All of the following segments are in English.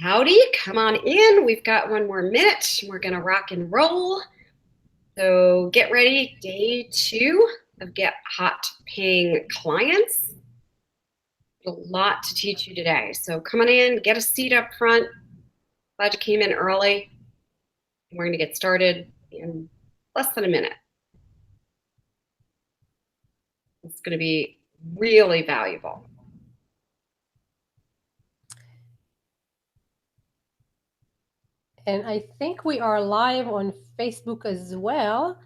Howdy, come on in. We've got one more minute. We're going to rock and roll. So get ready. Day 2 of Get Hot Paying Clients. A lot to teach you today. So come on in, get a seat up front. Glad you came in early. We're going to get started in less than a minute. It's going to be really valuable. And I think we are live on Facebook as well.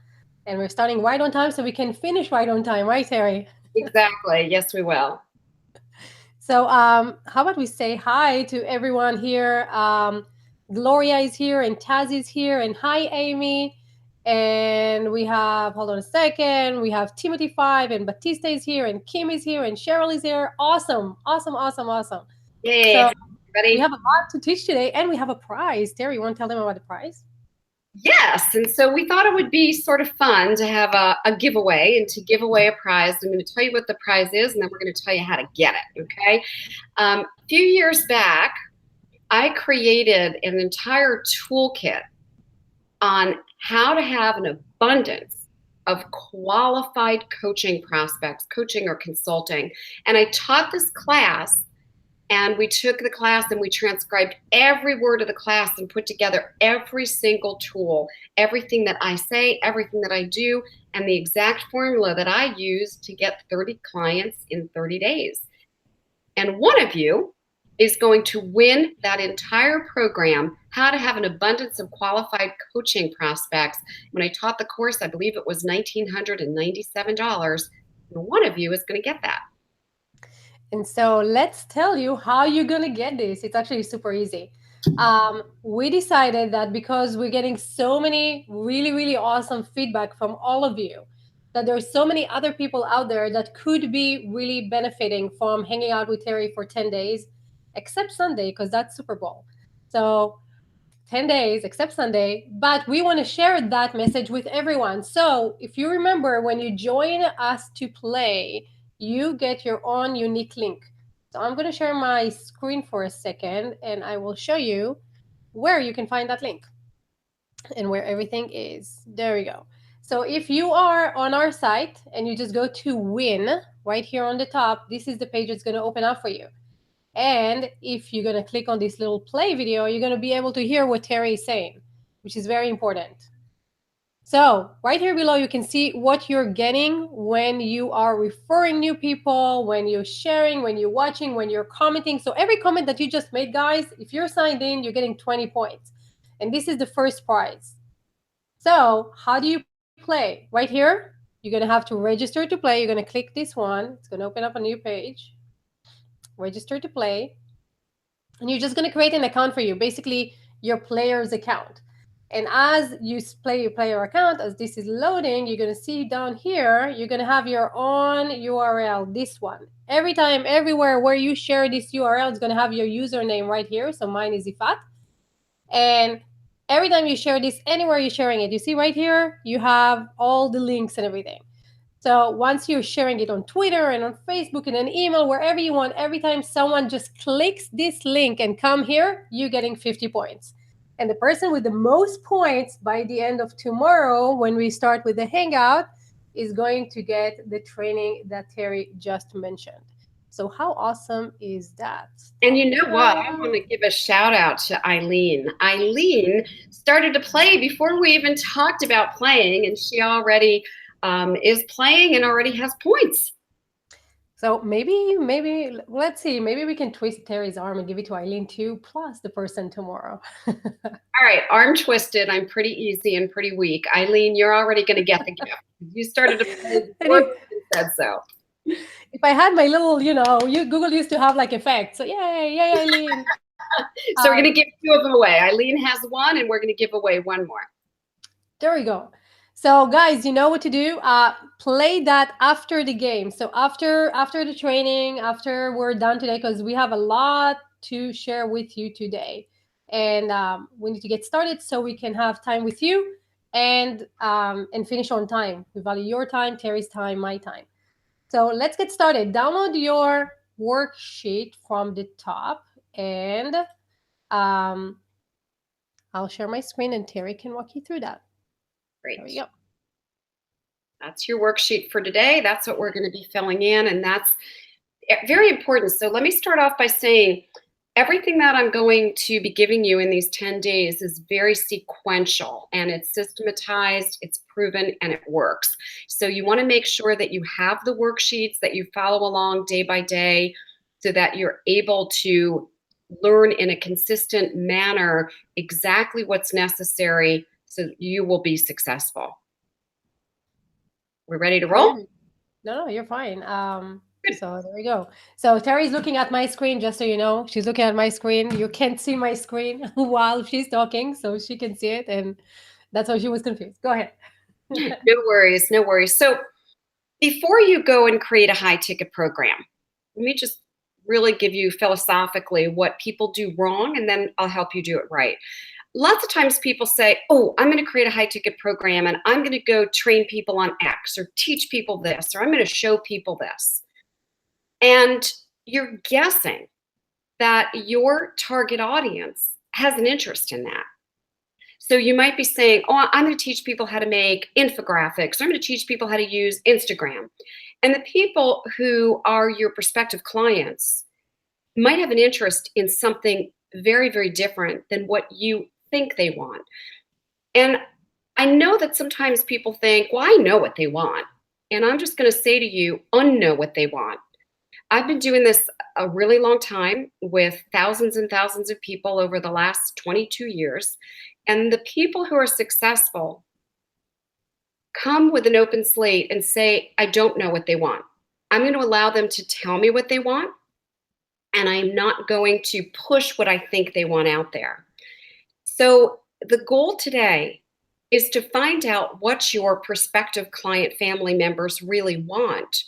And we're starting right on time so we can finish right on time, right, Terry? Exactly. Yes, we will. So how about we say hi to everyone here. Gloria is here and Taz is here. And hi, Amy. And we have, hold on a second, we have Timothy 5 and Batista is here and Kim is here and Cheryl is here. Awesome. Yay, So everybody. we have a lot to teach today and we have a prize. Terry, you want to tell them about the prize? Yes, and so we thought it would be sort of fun to have a giveaway and to give away a prize. I'm going to tell you what the prize is, and then we're going to tell you how to get it, okay? A few years back, I created an entire toolkit on how to have an abundance of qualified coaching prospects, coaching or consulting. And I taught this class, and we took the class and we transcribed every word of the class and put together every single tool, everything that I say, everything that I do, and the exact formula that I use to get 30 clients in 30 days. And one of you is going to win that entire program, How to Have an Abundance of Qualified Coaching Prospects. When I taught the course, I believe it was $1,997. And one of you is going to get that. And so let's tell you how you're going to get this. It's actually super easy. We decided that because we're getting so many really awesome feedback from all of you, that there's so many other people out there that could be really benefiting from hanging out with Terry for 10 days, except Sunday, because that's Super Bowl. So 10 days, except Sunday, but we want to share that message with everyone. So if you remember, when you join us to play, you get your own unique link. So I'm going to share my screen for a second and I will show you where you can find that link and where everything is. There we go. So if you are on our site and you just go to win right here on the top, this is the page that's going to open up for you. And if you're going to click on this little play video, you're going to be able to hear what Terry is saying, which is very important. So right here below, you can see what you're getting when you are referring new people, when you're sharing, when you're watching, when you're commenting. So every comment that you just made, guys, if you're signed in, you're getting 20 points. And this is the first prize. So how do you play? Right here, you're going to have to register to play. You're going to click this one. It's going to open up a new page. Register to play. And you're just going to create an account for you, basically your player's account. And as you play your player account, as this is loading, you're going to see down here, you're going to have your own URL, this one. Every time, everywhere where you share this URL, it's going to have your username right here. So mine is Ifat. And every time you share this, anywhere you're sharing it, you see right here, you have all the links and everything. So once you're sharing it on Twitter and on Facebook and an email, wherever you want, every time someone just clicks this link and come here, you're getting 50 points. And the person with the most points by the end of tomorrow, when we start with the hangout, is going to get the training that Terry just mentioned. So how awesome is that? And you know what? I want to give a shout out to Eileen. Eileen started to play before we even talked about playing, and she already is playing and already has points. So maybe let's see. Maybe we can twist Terry's arm and give it to Eileen too, plus the person tomorrow. All right, arm twisted. I'm pretty easy and pretty weak. Eileen, you're already going to get the gift. You started to play before you said so. If I had my little, Google used to have like effects. So yay, Eileen. So we're going to give 2 of them away. Eileen has 1, and we're going to give away 1 more. There we go. So guys, you know what to do. Play that after the game. So after the training, after we're done today, because we have a lot to share with you today, and we need to get started so we can have time with you and finish on time. We value your time, Terry's time, my time. So let's get started. Download your worksheet from the top and Um, I'll share my screen and Terry can walk you through that. There we Great. go. That's your worksheet for today. That's what we're going to be filling in, and that's very important. So let me start off by saying everything that I'm going to be giving you in these 10 days is very sequential, and it's systematized, it's proven, and it works. So you want to make sure that you have the worksheets, that you follow along day by day, so that you're able to learn in a consistent manner exactly what's necessary so you will be successful. We're ready to roll? Perfect. No, you're fine. Good. So there we go. So Terry's looking at my screen, just so you know. She's looking at my screen. You can't see my screen while she's talking, so she can see it, and that's why she was confused. Go ahead. No worries, no worries. So before you go and create a high ticket program, let me just really give you philosophically what people do wrong, and then I'll help you do it right. Lots of times people say, oh, I'm going to create a high ticket program and I'm going to go train people on X or teach people this, or I'm going to show people this. And you're guessing that your target audience has an interest in that. So you might be saying, oh, I'm going to teach people how to make infographics, or I'm going to teach people how to use Instagram. And the people who are your prospective clients might have an interest in something very, very different than what you think they want. And I know that sometimes people think, well, I know what they want. And I'm just going to say to you, unknow what they want. I've been doing this a really long time with thousands and thousands of people over the last 22 years. And the people who are successful come with an open slate and say, I don't know what they want. I'm going to allow them to tell me what they want. And I'm not going to push what I think they want out there. So the goal today is to find out what your prospective client family members really want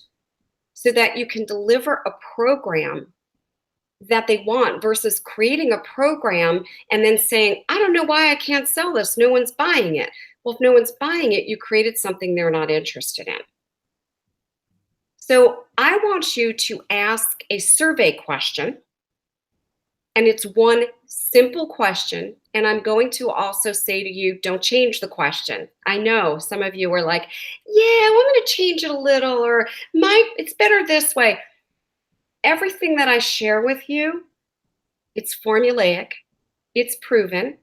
so that you can deliver a program that they want versus creating a program and then saying, I don't know why I can't sell this. No one's buying it. Well, if no one's buying it, you created something they're not interested in. So I want you to ask a survey question. And it's one simple question. And I'm going to also say to you, don't change the question. I know some of you are like, yeah, I'm going to change it a little, or it's better this way. Everything that I share with you, it's formulaic, it's proven,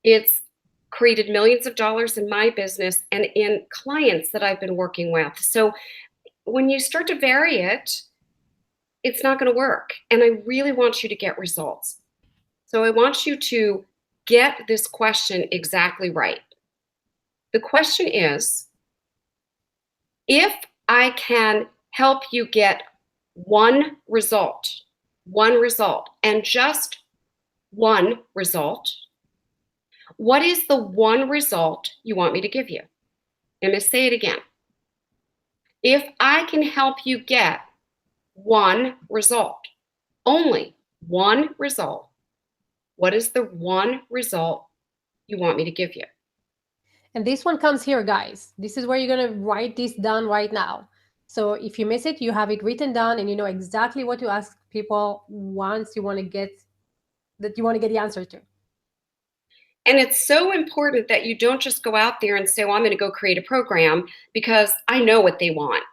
it's created millions of dollars in my business and in clients that I've been working with. So when you start to vary it, it's not going to work. And I really want you to get results. So I want you to get this question exactly right. The question is, if I can help you get one result, and just one result, what is the one result you want me to give you? I'm going to say it again. If I can help you get one result, only one result, what is the one result you want me to give you? And this one comes here, guys. This is where you're going to write this down right now. So if you miss it, you have it written down and you know exactly what to ask people once you want to get the answer to. And it's so important that you don't just go out there and say, well, I'm going to go create a program because I know what they want.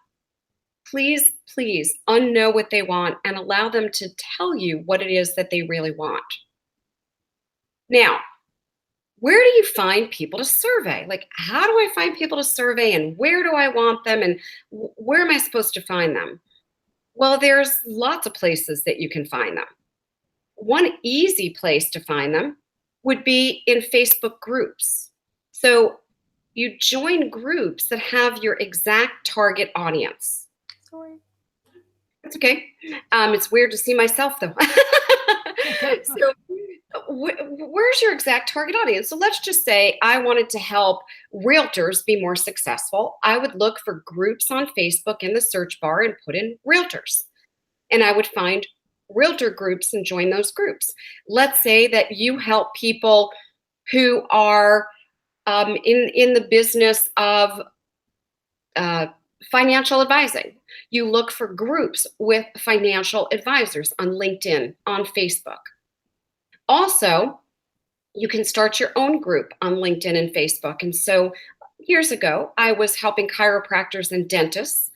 Please, please unknow what they want and allow them to tell you what it is that they really want. Now, where do you find people to survey? Like, how do I find people to survey and where do I want them and where am I supposed to find them? Well, there's lots of places that you can find them. One easy place to find them would be in Facebook groups. So you join groups that have your exact target audience. Sorry. That's okay. It's weird to see myself though. So where's your exact target audience? So let's just say I wanted to help realtors be more successful. I would look for groups on Facebook in the search bar and put in realtors. And I would find realtor groups and join those groups. Let's say that you help people who are in the business of financial advising. You look for groups with financial advisors on LinkedIn, on Facebook. Also, you can start your own group on LinkedIn and Facebook. And so years ago, I was helping chiropractors and dentists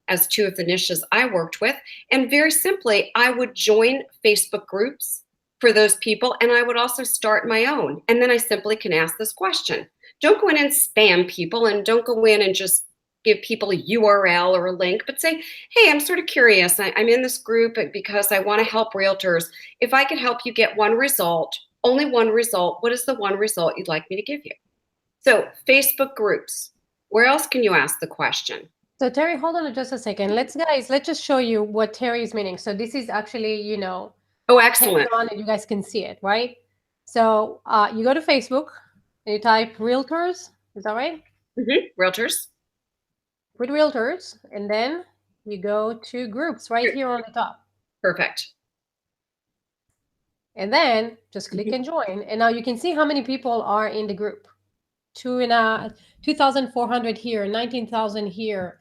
as two of the niches I worked with. And very simply, I would join Facebook groups for those people, and I would also start my own. And then I simply can ask this question. Don't go in and spam people, and don't go in and just give people a URL or a link, but say, hey, I'm sort of curious. I'm in this group because I want to help realtors. If I could help you get one result, only one result, what is the one result you'd like me to give you? So Facebook groups. Where else can you ask the question? So Terry, hold on just a second. Let's just show you what Terry is meaning. So this is actually, Oh, hands excellent. on and you guys can see it, right? So you go to Facebook and you type realtors. Is that right? Realtors. With realtors, and then you go to groups right here on the top. Perfect. And then just click and join. And now you can see how many people are in the group. 2,400 here, 19,000 here,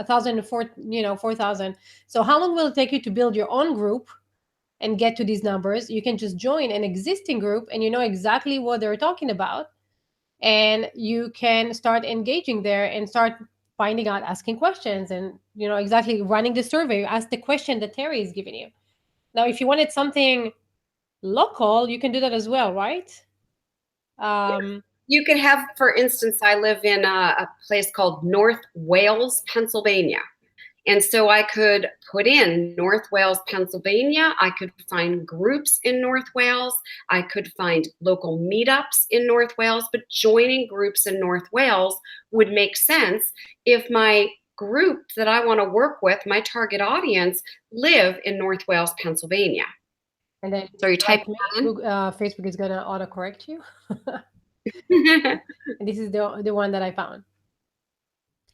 4,000. So how long will it take you to build your own group and get to these numbers? You can just join an existing group and you know exactly what they're talking about. And you can start engaging there and start finding out, asking questions, and exactly running the survey. Ask the question that Terry is giving you. Now, if you wanted something local, you can do that as well, right? You could have, for instance, I live in a place called North Wales, Pennsylvania. And so I could put in North Wales, Pennsylvania. I could find groups in North Wales. I could find local meetups in North Wales, but joining groups in North Wales would make sense if my group that I want to work with, my target audience, live in North Wales, Pennsylvania. And then so you type Facebook is going to autocorrect you. And this is the one that I found.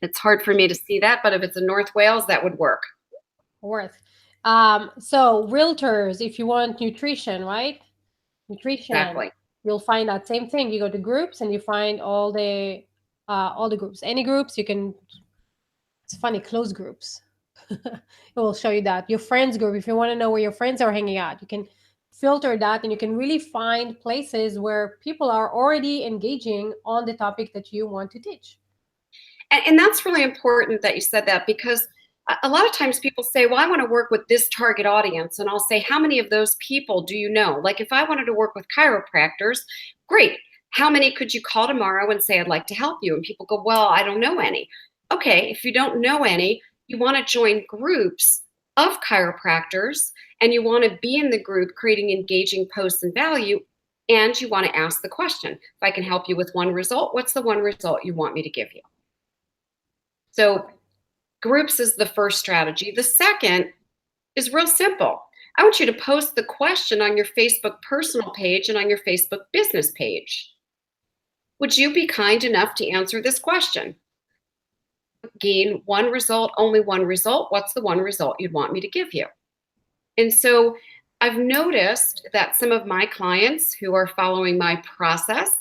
It's hard for me to see that, but if it's in North Wales, that would work. So realtors, if you want nutrition, right? Nutrition. Exactly. You'll find that same thing. You go to groups and you find all the groups. Any groups you can. It's funny, close groups. It will show you that. Your friends group, if you want to know where your friends are hanging out, you can filter that and you can really find places where people are already engaging on the topic that you want to teach. And that's really important that you said that, because a lot of times people say, well, I want to work with this target audience. And I'll say, how many of those people do you know? Like if I wanted to work with chiropractors, great. How many could you call tomorrow and say, I'd like to help you? And people go, well, I don't know any. Okay, if you don't know any, you want to join groups of chiropractors and you want to be in the group creating engaging posts and value. And you want to ask the question, if I can help you with one result, what's the one result you want me to give you? So groups is the first strategy. The second is real simple. I want you to post the question on your Facebook personal page and on your Facebook business page. Would you be kind enough to answer this question? Gain one result, only one result. What's the one result you'd want me to give you? And so I've noticed that some of my clients who are following my process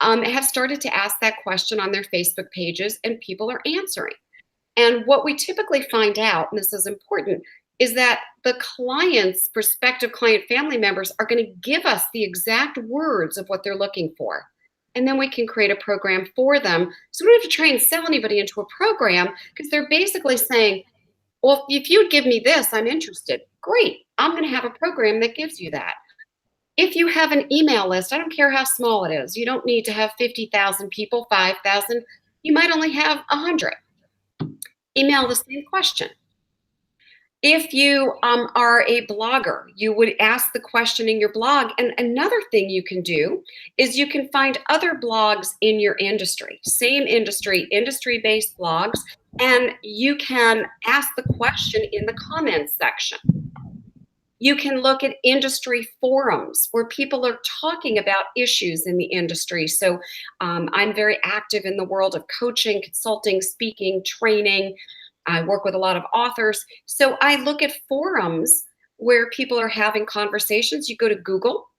have started to ask that question on their Facebook pages, and people are answering. And what we typically find out, and this is important, is that the clients, prospective client family members, are going to give us the exact words of what they're looking for. And then we can create a program for them. So we don't have to try and sell anybody into a program, because they're basically saying, well, if you'd give me this, I'm interested. Great. I'm going to have a program that gives you that. If you have an email list, I don't care how small it is. You don't need to have 50,000 people, 5,000. You might only have 100. Email the same question. If you are a blogger, you would ask the question in your blog. And another thing you can do is you can find other blogs in your industry, same industry, industry-based blogs, and you can ask the question in the comments section. You can look at industry forums where people are talking about issues in the industry. So I'm very active in the world of coaching, consulting, speaking, training. I work with a lot of authors. So I look at forums where people are having conversations. You go to Google.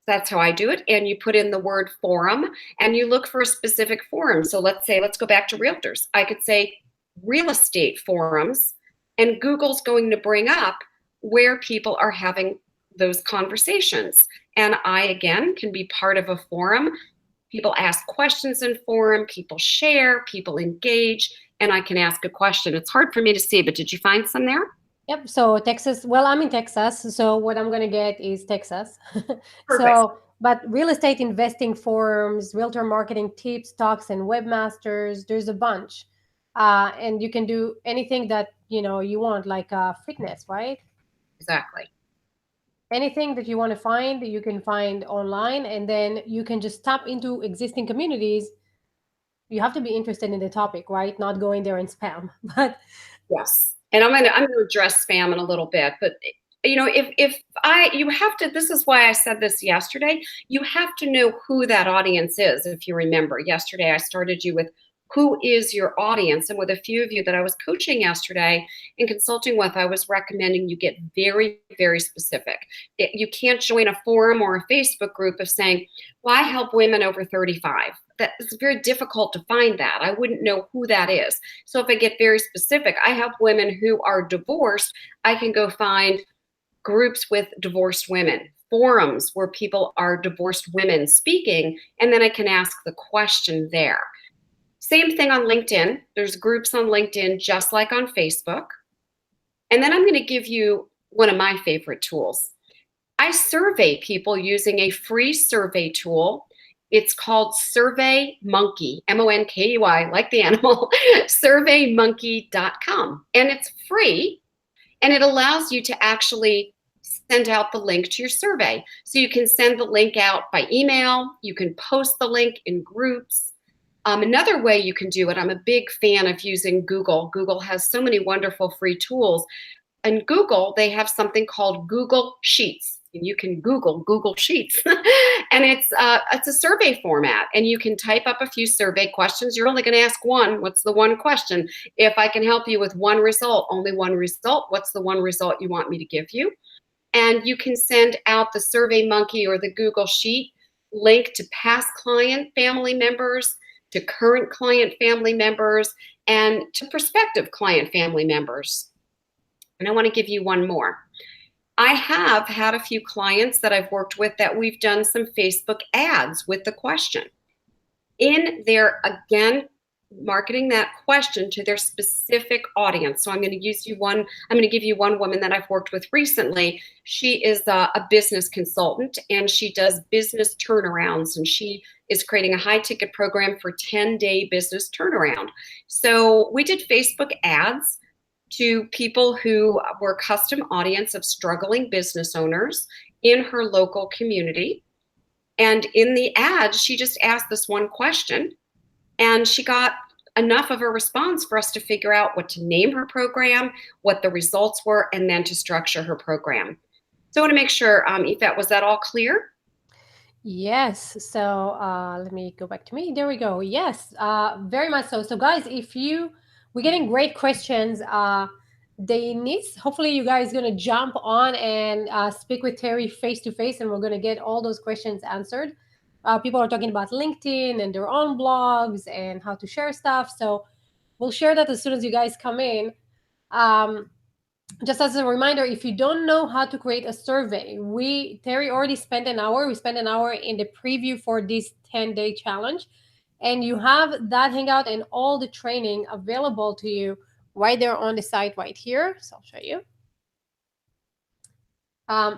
That's how I do it. And you put in the word forum and you look for a specific forum. So let's go back to realtors. I could say real estate forums, and Google's going to bring up where people are having those conversations. And I, again, can be part of a forum. People ask questions in forum, people share, people engage, and I can ask a question. It's hard for me to see, but did you find some there? Yep. So Texas, well, I'm in Texas. So what I'm going to get is Texas. Perfect. So, but real estate investing forums, realtor marketing tips, talks, and webmasters, there's a bunch. And you can do anything that, you want, like fitness, right? Exactly. Anything that you want to find, you can find online. And then you can just tap into existing communities. You have to be interested in the topic, right? Not going there and spam. But Yes. And I'm gonna address spam in a little bit, but if I you have to, this is why I said this yesterday, you have to know who that audience is. If you remember, yesterday I started you with who is your audience, and with a few of you that I was coaching yesterday and consulting with, I was recommending you get very, very specific. You can't join a forum or a Facebook group of saying, well, I help women over 35. That it's very difficult to find that. I wouldn't know who that is. So if I get very specific, I help women who are divorced. I can go find groups with divorced women, forums where people are divorced women speaking, and then I can ask the question there. Same thing on LinkedIn. There's groups on LinkedIn just like on Facebook. And then I'm going to give you one of my favorite tools. I survey people using a free survey tool. It's called Survey Monkey, Monkey, like the animal, surveymonkey.com. And it's free, and it allows you to actually send out the link to your survey. So you can send the link out by email, you can post the link in groups. Another way you can do it, I'm a big fan of using Google. Google has so many wonderful free tools. In Google, they have something called Google Sheets. You can Google Sheets, and it's a survey format, and you can type up a few survey questions. You're only going to ask one. What's the one question? If I can help you with one result, only one result. What's the one result you want me to give you? And you can send out the Survey Monkey or the Google Sheet link to past client family members, to current client family members, and to prospective client family members. And I want to give you one more. I have had a few clients that I've worked with that we've done some Facebook ads with the question. In there, again, marketing that question to their specific audience. So I'm going to give you one woman that I've worked with recently. She is a business consultant, and she does business turnarounds, and she is creating a high ticket program for 10-day business turnaround. So we did Facebook ads to people who were custom audience of struggling business owners in her local community. And in the ad, she just asked this one question, and she got enough of a response for us to figure out what to name her program, what the results were, and then to structure her program. So I want to make sure, Yvette, was that all clear? yes. So let me go back to me. There we go. Yes, very much so. So guys, we're getting great questions. Hopefully you guys going to jump on and speak with Terry face to face, and we're going to get all those questions answered. People are talking about LinkedIn and their own blogs and how to share stuff. So we'll share that as soon as you guys come in. Just as a reminder, if you don't know how to create a survey, Terry already spent an hour. We spent an hour in the preview for this 10-day challenge, and you have that hangout and all the training available to you right there on the site right here. So I'll show you.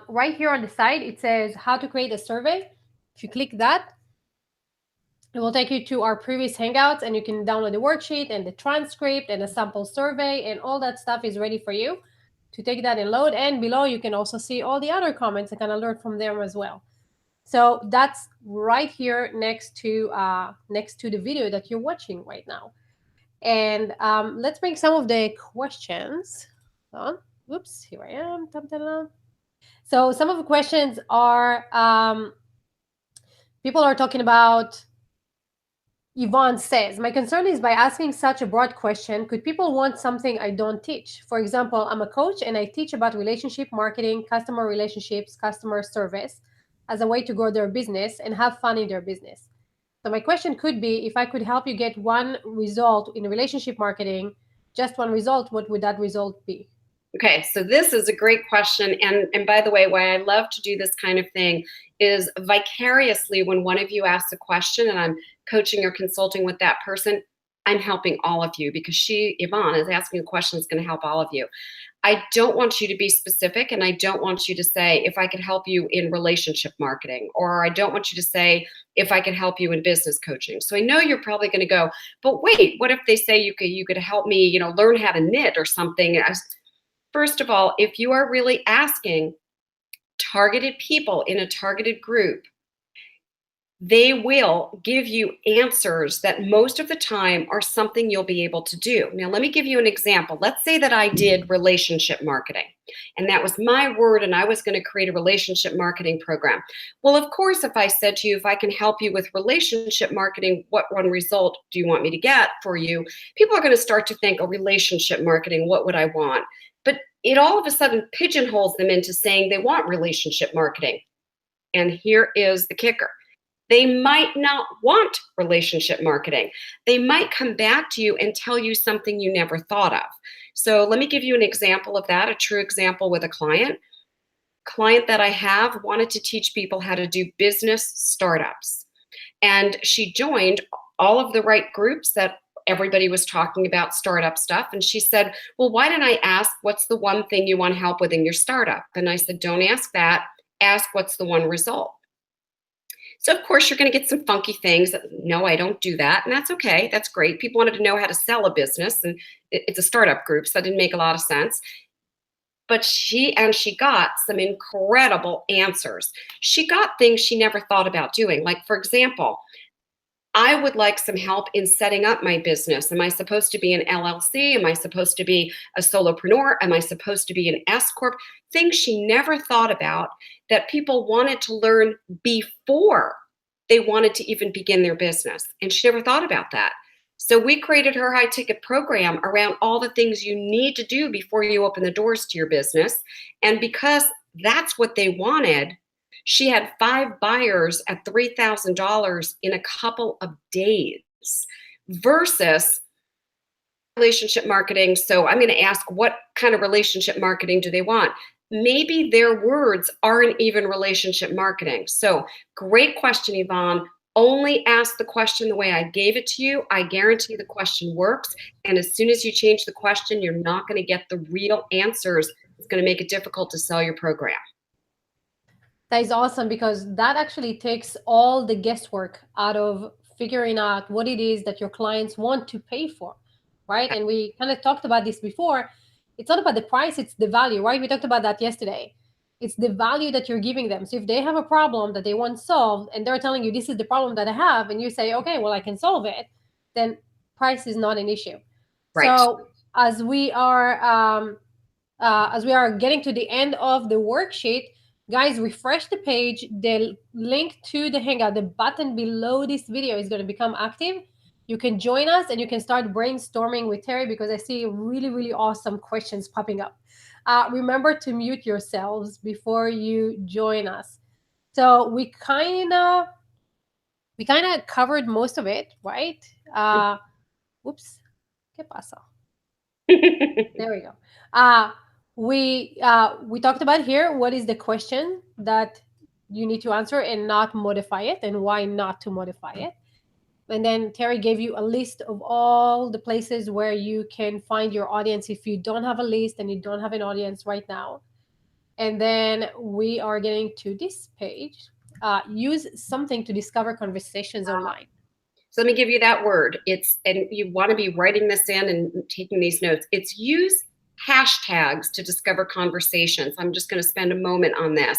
Right here on the side, it says how to create a survey. If you click that, it will take you to our previous hangouts, and you can download the worksheet and the transcript and a sample survey, and all that stuff is ready for you to take that and load. And below, you can also see all the other comments and kind of learn from them as well. So that's right here next to the video that you're watching right now. And let's bring some of the questions on. Oops, here I am. Dum, dum, dum. So some of the questions are people are talking about. Yvonne says, my concern is by asking such a broad question, could people want something I don't teach? For example, I'm a coach and I teach about relationship marketing, customer relationships, customer service as a way to grow their business and have fun in their business. So my question could be, if I could help you get one result in relationship marketing, just one result, what would that result be? Okay, so this is a great question. And by the way, why I love to do this kind of thing is vicariously when one of you asks a question and I'm coaching or consulting with that person, I'm helping all of you because Yvonne, is asking a question that's going to help all of you. I don't want you to be specific, and I don't want you to say, if I could help you in relationship marketing, or I don't want you to say, if I could help you in business coaching. So I know you're probably going to go, but wait, what if they say you could help me, learn how to knit or something? First of all, if you are really asking targeted people in a targeted group, they will give you answers that most of the time are something you'll be able to do. Now, let me give you an example. Let's say that I did relationship marketing, and that was my word, and I was going to create a relationship marketing program. Well, of course, if I said to you, if I can help you with relationship marketing, what one result do you want me to get for you? People are going to start to think, oh, relationship marketing, what would I want? But it all of a sudden pigeonholes them into saying they want relationship marketing. And here is the kicker. They might not want relationship marketing. They might come back to you and tell you something you never thought of. So let me give you an example of that, a true example with a client. Client that I have wanted to teach people how to do business startups. And she joined all of the right groups that everybody was talking about startup stuff. And she said, well, why didn't I ask what's the one thing you want help with in your startup? And I said, don't ask that. Ask what's the one result. So, of course, you're going to get some funky things. No, I don't do that. And that's okay. That's great. People wanted to know how to sell a business, and it's a startup group, so that didn't make a lot of sense. But she got some incredible answers. She got things she never thought about doing. Like, for example, I would like some help in setting up my business. Am I supposed to be an LLC? Am I supposed to be a solopreneur? Am I supposed to be an S Corp? Things she never thought about that people wanted to learn before they wanted to even begin their business. And she never thought about that. So we created her high ticket program around all the things you need to do before you open the doors to your business. And because that's what they wanted, she had 5 buyers at $3,000 in a couple of days versus relationship marketing. So I'm going to ask, what kind of relationship marketing do they want? Maybe their words aren't even relationship marketing. So great question, Yvonne. Only ask the question the way I gave it to you. I guarantee the question works. And as soon as you change the question, you're not going to get the real answers. It's going to make it difficult to sell your program. That is awesome, because that actually takes all the guesswork out of figuring out what it is that your clients want to pay for, right? And we kind of talked about this before. It's not about the price, it's the value, right? We talked about that yesterday. It's the value that you're giving them. So if they have a problem that they want solved and they're telling you, this is the problem that I have, and you say, okay, well, I can solve it, then price is not an issue. Right. So as we are getting to the end of the worksheet, guys, refresh the page. The link to the Hangout, the button below this video, is going to become active. You can join us and you can start brainstorming with Terry, because I see really, really awesome questions popping up. Remember to mute yourselves before you join us. So we kind of covered most of it, right? Oops, ¿qué pasa? There we go. We talked about here what is the question that you need to answer and not modify it, and why not to modify it. And then Terry gave you a list of all the places where you can find your audience if you don't have a list and you don't have an audience right now. And then we are getting to this page. Use something to discover conversations online. So let me give you that word. And you want to be writing this in and taking these notes. It's use hashtags to discover conversations. I'm just going to spend a moment on this.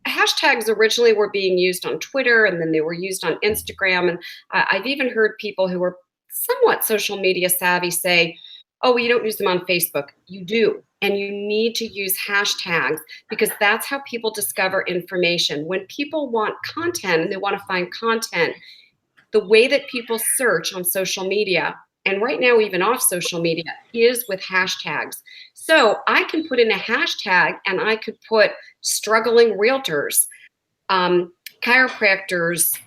Hashtags originally were being used on Twitter, and then they were used on Instagram. And I've even heard people who are somewhat social media savvy say, oh, you don't use them on Facebook. You do. And you need to use hashtags, because that's how people discover information. When people want content and they want to find content, the way that people search on social media, and right now even off social media, is with hashtags. So I can put in a hashtag and I could put struggling realtors, chiropractors,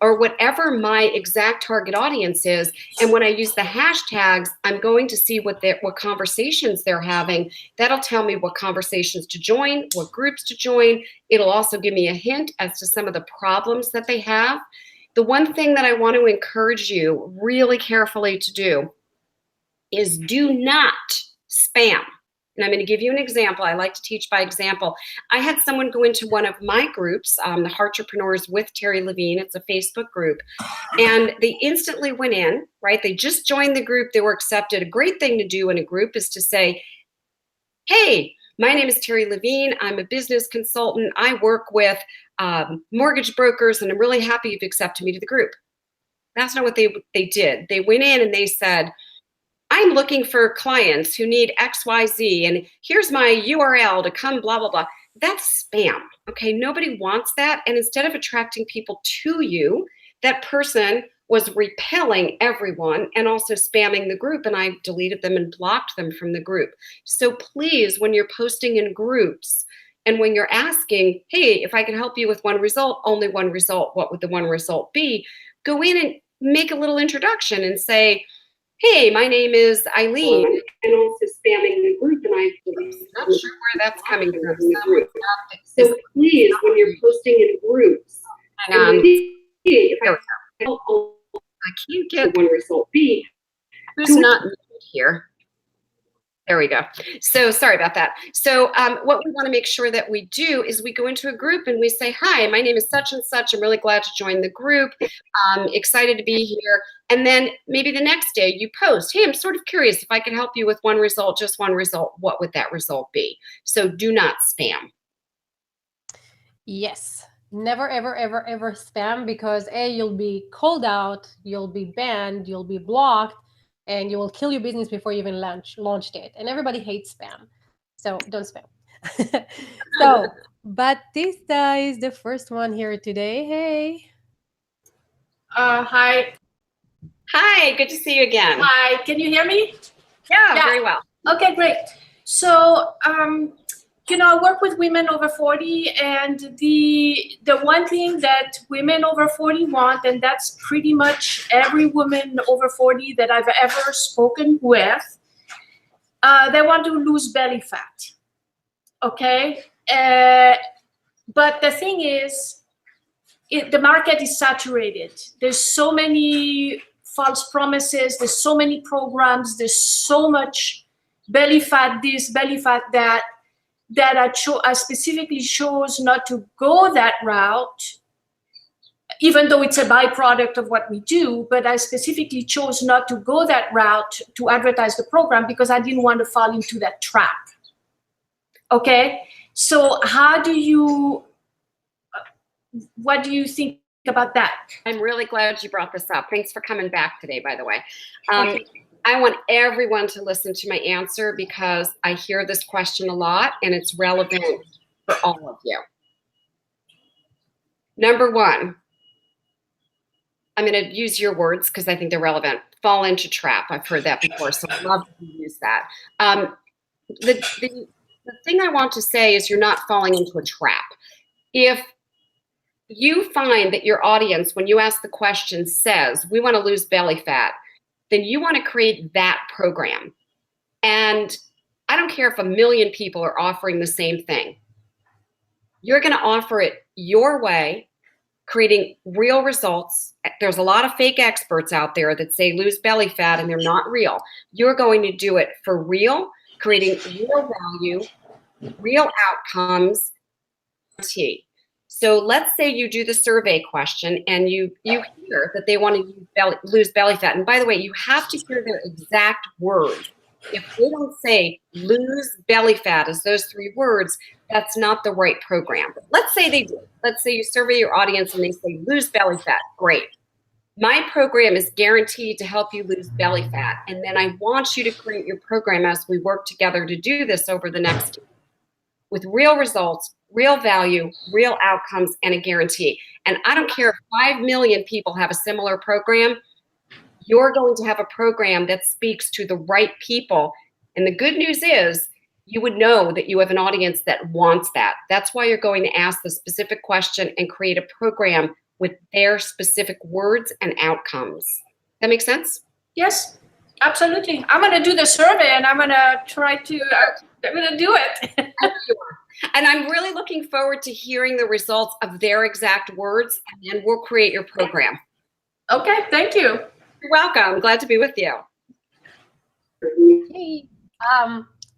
or whatever my exact target audience is. And when I use the hashtags, I'm going to see what conversations they're having. That'll tell me what conversations to join, what groups to join. It'll also give me a hint as to some of the problems that they have. The one thing that I want to encourage you really carefully to do is do not spam. And I'm going to give you an example. I like to teach by example. I had someone go into one of my groups, the Heartrepreneurs with Terry Levine. It's a Facebook group. And they instantly went in, right? They just joined the group. They were accepted. A great thing to do in a group is to say, hey, my name is Terry Levine. I'm a business consultant. I work with mortgage brokers, and I'm really happy you've accepted me to the group. That's not what they did. They went in and they said, I'm looking for clients who need XYZ, and here's my URL to come, blah, blah, blah. That's spam, okay? Nobody wants that. And instead of attracting people to you, that person was repelling everyone and also spamming the group, and I deleted them and blocked them from the group. So please, when you're posting in groups and when you're asking, hey, if I can help you with one result, only one result, what would the one result be? Go in and make a little introduction and say, hey, my name is Eileen, and also spamming the group, and I'm not sure where that's coming from. So please, when you're posting in groups, hang on. If I can't get one result B, who's not muted here? There we go. So sorry about that. So what we want to make sure that we do is we go into a group and we say, hi, my name is such and such. I'm really glad to join the group. Excited to be here. And then maybe the next day you post, hey, I'm sort of curious if I could help you with one result, just one result, what would that result be? So do not spam. Yes. Never, ever, ever, ever spam, because A, you'll be called out, you'll be banned, you'll be blocked, and you will kill your business before you even launched it. And everybody hates spam. So don't spam. So, Batista is the first one here today. Hey. Hi. Hi, good to see you again. Hi, can you hear me? Yeah, very well. Okay, great. So, I work with women over 40, and the one thing that women over 40 want, and that's pretty much every woman over 40 that I've ever spoken with, they want to lose belly fat, okay? But the thing is, the market is saturated. There's so many false promises, there's so many programs, there's so much belly fat this, belly fat that, I specifically chose not to go that route, even though it's a byproduct of what we do, but I specifically chose not to go that route to advertise the program because I didn't want to fall into that trap. Okay, so what do you think about that? I'm really glad you brought this up. Thanks for coming back today, by the way. I want everyone to listen to my answer because I hear this question a lot and it's relevant for all of you. Number one, I'm going to use your words because I think they're relevant. Fall into trap. I've heard that before, so I love to use that. The thing I want to say is you're not falling into a trap. If you find that your audience, when you ask the question, says, we want to lose belly fat, then you want to create that program. And I don't care if 1 million people are offering the same thing. You're going to offer it your way, creating real results. There's a lot of fake experts out there that say lose belly fat and they're not real. You're going to do it for real, creating real value, real outcomes. So let's say you do the survey question and you hear that they want to lose belly fat. And by the way, you have to hear their exact words. If they don't say lose belly fat as those 3 words, that's not the right program. But let's say they do. Let's say you survey your audience and they say lose belly fat. Great. My program is guaranteed to help you lose belly fat. And then I want you to create your program as we work together to do this over the next year with real results, real value, real outcomes, and a guarantee. And I don't care if 5 million people have a similar program, you're going to have a program that speaks to the right people. And the good news is you would know that you have an audience that wants that. That's why you're going to ask the specific question and create a program with their specific words and outcomes. That makes sense? Yes, absolutely. I'm going to do the survey and I'm going to try to, I'm going to do it. And I'm really looking forward to hearing the results of their exact words, and then we'll create your program. Okay, thank you. You're welcome. Glad to be with you. Hey.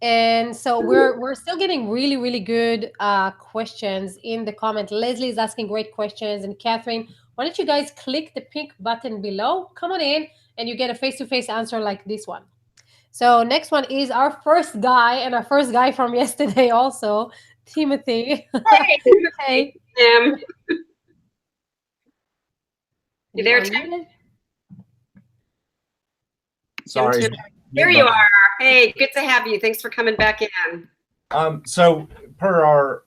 And so we're still getting really, really good questions in the comment. Leslie is asking great questions, and Kathryn, why don't you guys click the pink button below? Come on in, and you get a face-to-face answer like this one. So next one is our first guy, and our first guy from yesterday also, Timothy. Hey, Hey. Tim. You there, Tim? Unmuted? Sorry. There you are. Hey, good to have you. Thanks for coming back in. So per our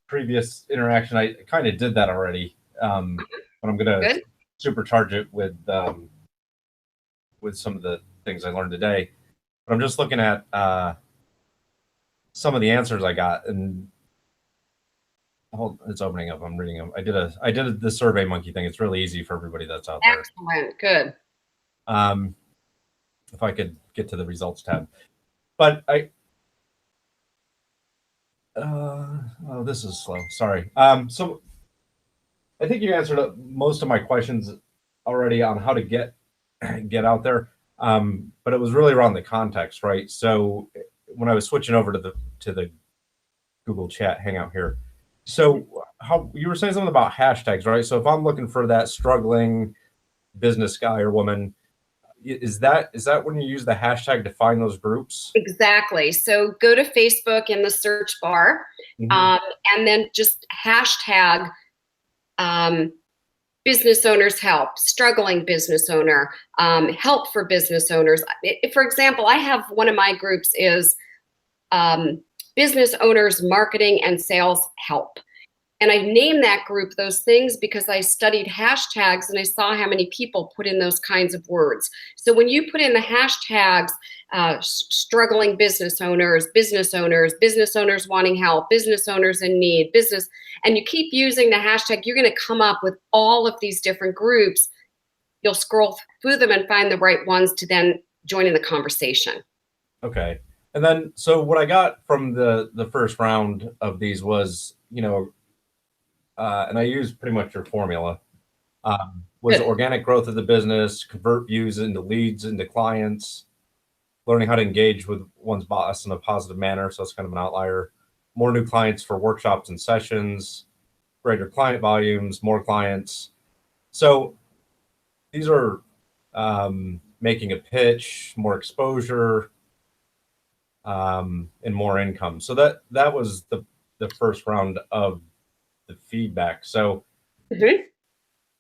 previous interaction, I kind of did that already, but I'm going to supercharge it with some of the things I learned today. But I'm just looking at some of the answers I got, and it's opening up. I'm reading them. I did the Survey Monkey thing. It's really easy for everybody that's out there. Excellent. Good. If I could get to the results tab, but oh, this is slow. Sorry. So I think you answered most of my questions already on how to get out there. But it was really around the context, right? So when I was switching over to the Google Chat Hangout here, so how you were saying something about hashtags, right? So if I'm looking for that struggling business guy or woman, is that when you use the hashtag to find those groups? Exactly. So go to Facebook in the search bar, and then just hashtag business owners help, struggling business owner, help for business owners. For example, I have one of my groups is business owners marketing and sales help. And I named that group those things because I studied hashtags and I saw how many people put in those kinds of words. So when you put in the hashtags, struggling business owners wanting help, business owners in need, business, and you keep using the hashtag, you're going to come up with all of these different groups. You'll scroll through them and find the right ones to then join in the conversation. Okay. And then, so what I got from the first round of these was, and I used pretty much your formula, was organic growth of the business, convert views into leads, into clients, learning how to engage with one's boss in a positive manner. So that's kind of an outlier. More new clients for workshops and sessions, greater client volumes, more clients. So these are making a pitch, more exposure, and more income. So that was the first round of the feedback. So do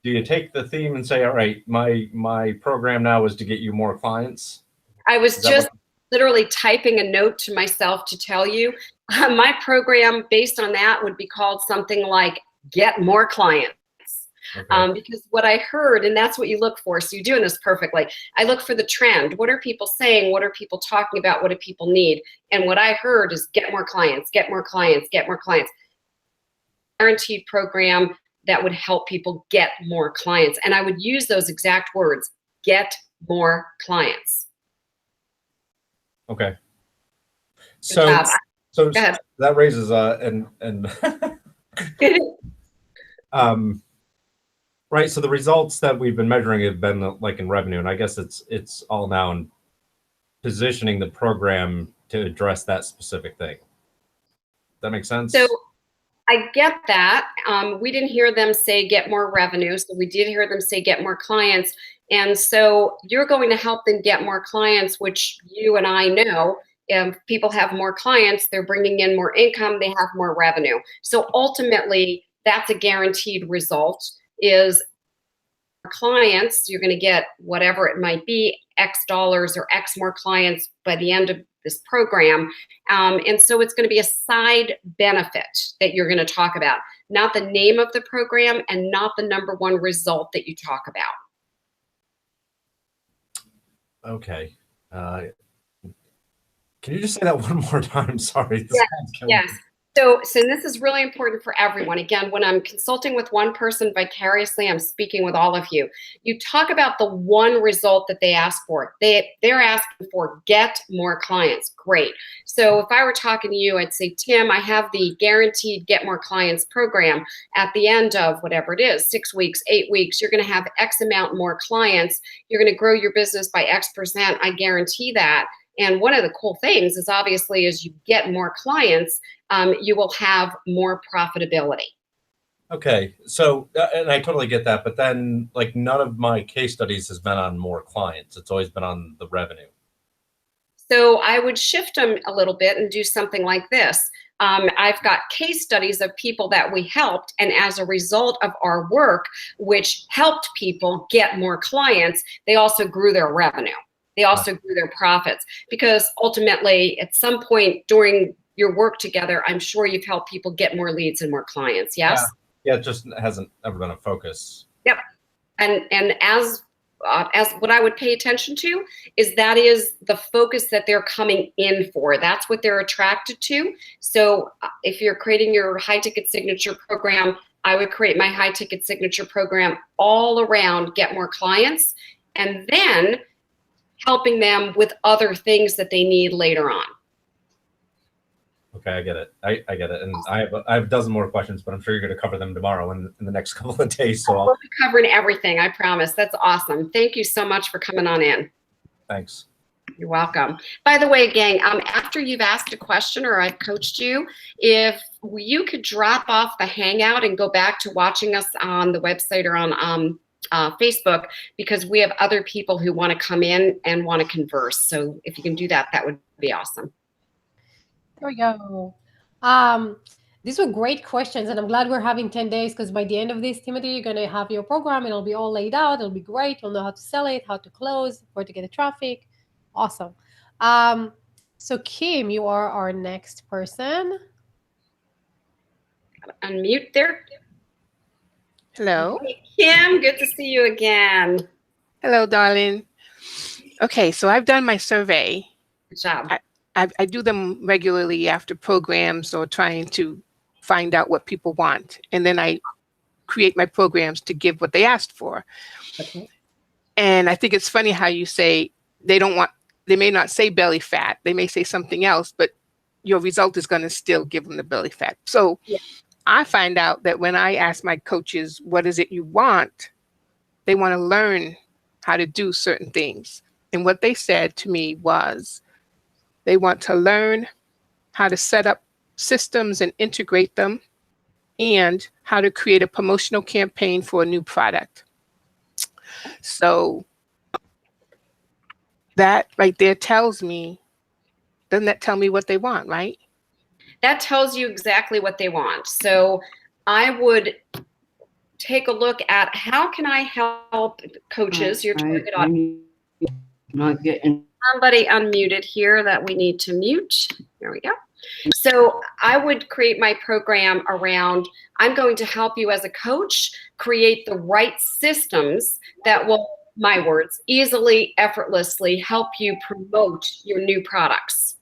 you take the theme and say, all right, my program now is to get you more clients? I was just literally typing a note to myself to tell you my program based on that would be called something like get more clients. Okay. Because what I heard, and that's what you look for, so you're doing this perfectly. I look for the trend. What are people saying? What are people talking about? What do people need? And what I heard is get more clients, get more clients, get more clients. Guaranteed program that would help people get more clients. And I would use those exact words, get more clients. Okay. So that raises right. So the results that we've been measuring have been like in revenue, and I guess it's all now in positioning the program to address that specific thing. That makes sense? So I get that. We didn't hear them say get more revenue, so we did hear them say get more clients. And so you're going to help them get more clients, which you and I know, if people have more clients, they're bringing in more income, they have more revenue. So ultimately, that's a guaranteed result is clients, you're going to get whatever it might be, X dollars or X more clients by the end of this program. And so it's going to be a side benefit that you're going to talk about, not the name of the program and not the number one result that you talk about. Okay. Can you just say that one more time? Sorry. Yes. So this is really important for everyone. Again, when I'm consulting with one person vicariously, I'm speaking with all of you. You talk about the one result that they ask for. They're asking for get more clients. Great. So if I were talking to you, I'd say, Tim, I have the guaranteed get more clients program. At the end of whatever it is, 6 weeks, 8 weeks, you're going to have X amount more clients. You're going to grow your business by X%. I guarantee that. And one of the cool things is obviously as you get more clients, you will have more profitability. Okay. So, and I totally get that, but then like none of my case studies has been on more clients. It's always been on the revenue. So I would shift them a little bit and do something like this. I've got case studies of people that we helped, and as a result of our work, which helped people get more clients, they also grew their revenue. They also grew their profits, because ultimately at some point during your work together, I'm sure you've helped people get more leads and more clients. Yes. Yeah. It just hasn't ever been a focus. Yep. And as what I would pay attention to is that is the focus that they're coming in for. That's what they're attracted to. So if you're creating your high ticket signature program, I would create my high ticket signature program all around get more clients, and then helping them with other things that they need later on. Okay, I get it. I get it. And I have a dozen more questions, but I'm sure you're going to cover them tomorrow in the next couple of days. So We'll be covering everything, I promise. That's awesome. Thank you so much for coming on in. Thanks. You're welcome. By the way, gang, after you've asked a question or I've coached you, if you could drop off the Hangout and go back to watching us on the website or on Facebook, because we have other people who want to come in and want to converse. So if you can do that, that would be awesome. There we go. These were great questions, and I'm glad we're having 10 days, because by the end of this, Timothy, you're going to have your program. It'll be all laid out. It'll be great. You'll know how to sell it, how to close, where to get the traffic. Awesome. So Kim, you are our next person. Unmute there. Hello. Hey, Kim, good to see you again. Hello, darling. Okay, so I've done my survey. Good job. I do them regularly after programs or trying to find out what people want. And then I create my programs to give what they asked for. Okay. And I think it's funny how you say they may not say belly fat. They may say something else, but your result is going to still give them the belly fat. So yeah. I find out that when I ask my coaches, what is it you want? They want to learn how to do certain things. And what they said to me was, they want to learn how to set up systems and integrate them, and how to create a promotional campaign for a new product. So that right there tells me, doesn't that tell me what they want, right? That tells you exactly what they want. So I would take a look at how can I help coaches, your target audience. Not getting Somebody unmuted here that we need to mute. There we go. So I would create my program around, I'm going to help you as a coach create the right systems that will, my words, easily, effortlessly help you promote your new products.